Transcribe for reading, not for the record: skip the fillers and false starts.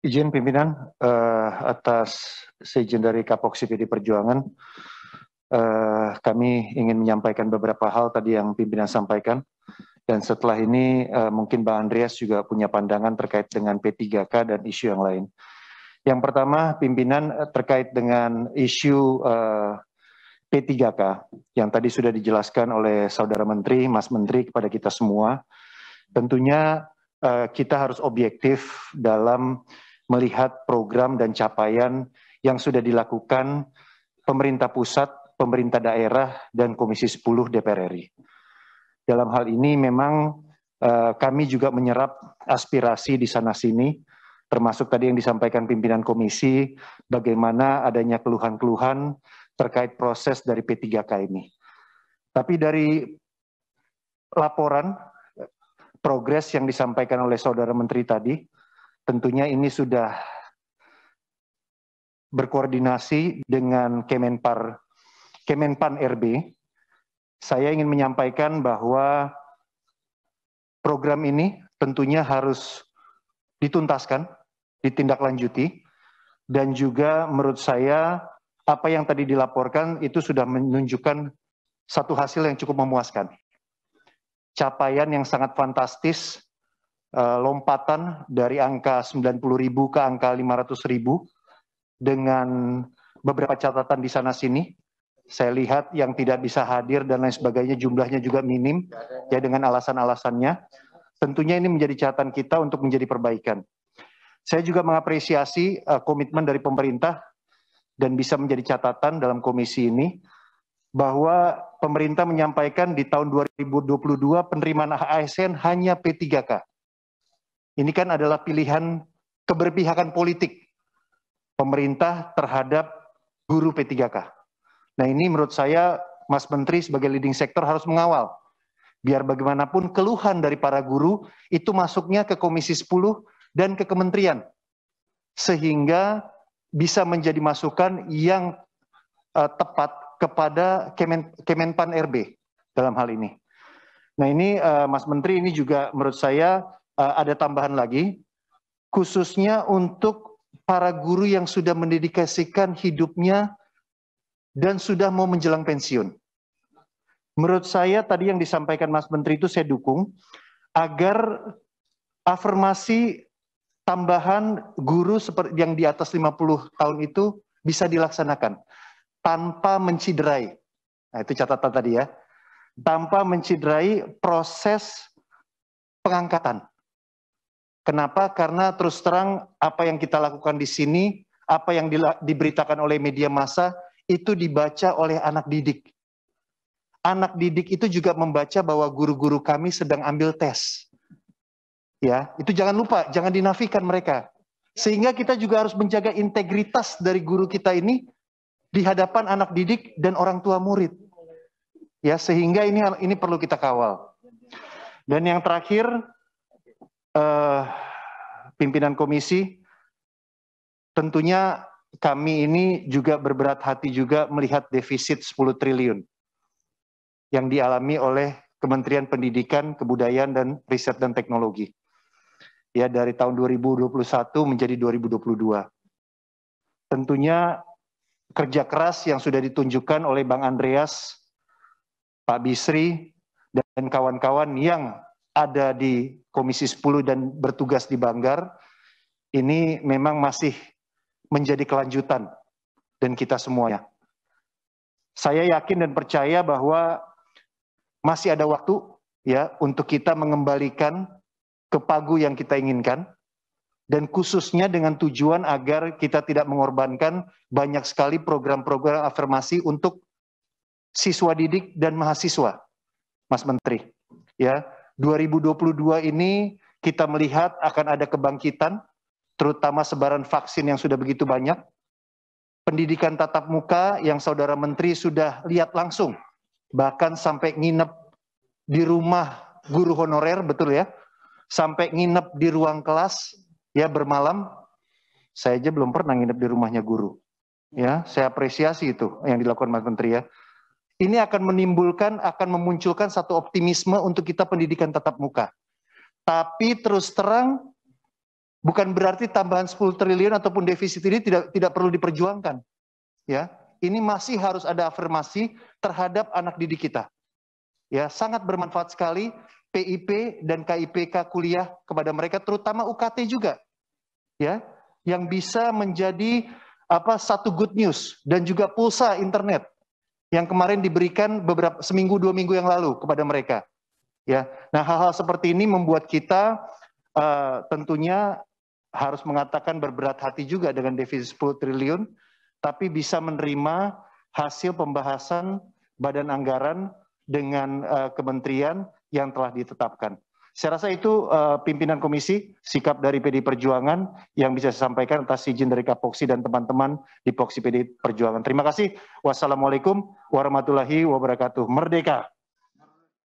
Izin pimpinan atas seizin dari Kapoksi PD Perjuangan, kami ingin menyampaikan beberapa hal tadi yang pimpinan sampaikan, dan setelah ini mungkin Bang Andreas juga punya pandangan terkait dengan P3K dan isu yang lain. Yang pertama, pimpinan terkait dengan isu P3K yang tadi sudah dijelaskan oleh Saudara Menteri, Mas Menteri kepada kita semua. Tentunya kita harus objektif dalam melihat program dan capaian yang sudah dilakukan pemerintah pusat, pemerintah daerah, dan Komisi 10 DPR RI. Dalam hal ini memang kami juga menyerap aspirasi di sana-sini, termasuk tadi yang disampaikan pimpinan komisi, bagaimana adanya keluhan-keluhan terkait proses dari P3K ini. Tapi dari laporan progres yang disampaikan oleh Saudara Menteri tadi, tentunya ini sudah berkoordinasi dengan Kemenpan RB. Saya ingin menyampaikan bahwa program ini tentunya harus dituntaskan, ditindaklanjuti, dan juga menurut saya apa yang tadi dilaporkan itu sudah menunjukkan satu hasil yang cukup memuaskan. Capaian yang sangat fantastis, lompatan dari angka 90.000 ke angka 500.000 dengan beberapa catatan di sana-sini. Saya lihat yang tidak bisa hadir dan lain sebagainya jumlahnya juga minim, ya dengan alasan-alasannya. Tentunya ini menjadi catatan kita untuk menjadi perbaikan. Saya juga mengapresiasi komitmen dari pemerintah dan bisa menjadi catatan dalam komisi ini bahwa pemerintah menyampaikan di tahun 2022 penerimaan ASN hanya P3K. Ini kan adalah pilihan keberpihakan politik pemerintah terhadap guru P3K. Nah ini menurut saya Mas Menteri sebagai leading sector harus mengawal. Biar bagaimanapun keluhan dari para guru itu masuknya ke Komisi 10 dan ke kementerian. Sehingga bisa menjadi masukan yang tepat kepada Kemenpan RB dalam hal ini. Nah ini Mas Menteri ini juga menurut saya ada tambahan lagi, khususnya untuk para guru yang sudah mendedikasikan hidupnya dan sudah mau menjelang pensiun. Menurut saya tadi yang disampaikan Mas Menteri itu saya dukung, agar afirmasi tambahan guru seperti yang di atas 50 tahun itu bisa dilaksanakan tanpa menciderai. Nah itu catatan tadi ya. Tanpa menciderai proses pengangkatan. Kenapa? Karena terus terang apa yang kita lakukan di sini, apa yang diberitakan oleh media massa, itu dibaca oleh anak didik. Anak didik itu juga membaca bahwa guru-guru kami sedang ambil tes. Ya, itu jangan lupa, jangan dinafikan mereka. Sehingga kita juga harus menjaga integritas dari guru kita ini di hadapan anak didik dan orang tua murid. Ya, sehingga ini perlu kita kawal. Dan yang terakhir, pimpinan komisi, tentunya kami ini juga berberat hati juga melihat defisit 10 triliun yang dialami oleh Kementerian Pendidikan, Kebudayaan, dan Riset dan Teknologi. Ya, dari tahun 2021 menjadi 2022. Tentunya kerja keras yang sudah ditunjukkan oleh Bang Andreas, Pak Bisri, dan kawan-kawan yang ada di Komisi 10 dan bertugas di Banggar, ini memang masih menjadi kelanjutan dan kita semuanya. Saya yakin dan percaya bahwa masih ada waktu ya untuk kita mengembalikan ke pagu yang kita inginkan, dan khususnya dengan tujuan agar kita tidak mengorbankan banyak sekali program-program afirmasi untuk siswa didik dan mahasiswa, Mas Menteri. Ya, 2022 ini kita melihat akan ada kebangkitan, terutama sebaran vaksin yang sudah begitu banyak, pendidikan tatap muka yang Saudara Menteri sudah lihat langsung, bahkan sampai nginep di rumah guru honorer, betul ya, sampai nginep di ruang kelas, ya bermalam. Saya aja belum pernah nginep di rumahnya guru. Ya, saya apresiasi itu yang dilakukan Mas Menteri ya. Ini akan menimbulkan, akan memunculkan satu optimisme untuk kita pendidikan tatap muka. Tapi terus terang, bukan berarti tambahan 10 triliun ataupun defisit ini tidak perlu diperjuangkan. Ya, ini masih harus ada afirmasi terhadap anak didik kita. Ya, sangat bermanfaat sekali PIP dan KIPK kuliah kepada mereka, terutama UKT juga. Ya, yang bisa menjadi satu good news dan juga pulsa internet yang kemarin diberikan seminggu 2 minggu yang lalu kepada mereka. Ya, nah hal-hal seperti ini membuat kita tentunya harus mengatakan berberat hati juga dengan defisit 10 triliun, tapi bisa menerima hasil pembahasan badan anggaran dengan kementerian yang telah ditetapkan. Saya rasa itu pimpinan komisi, sikap dari PDI Perjuangan yang bisa saya sampaikan atas izin dari Kapoksi dan teman-teman di Poksi PDI Perjuangan. Terima kasih. Wassalamualaikum warahmatullahi wabarakatuh. Merdeka!